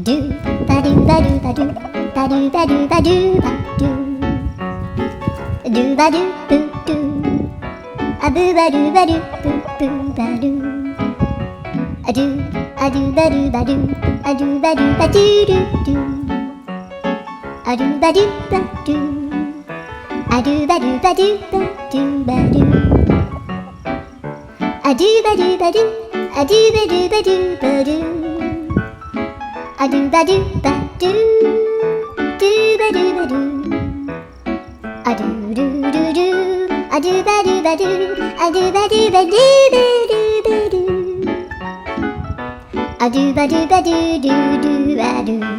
do ba do ba do ba do ba do ba do ba do ba do ba do boo do a boo ba do ba do boo boo ba do a do ba do ba do a do ba do ba do do do a do ba do ba do a do ba do ba do ba do ba do a do ba do ba do a do ba do ba do ba do a do ba do ba do do ba do ba do a do do do do a do ba do ba do a do ba do ba do ba do ba do a do ba do ba do do do ba do.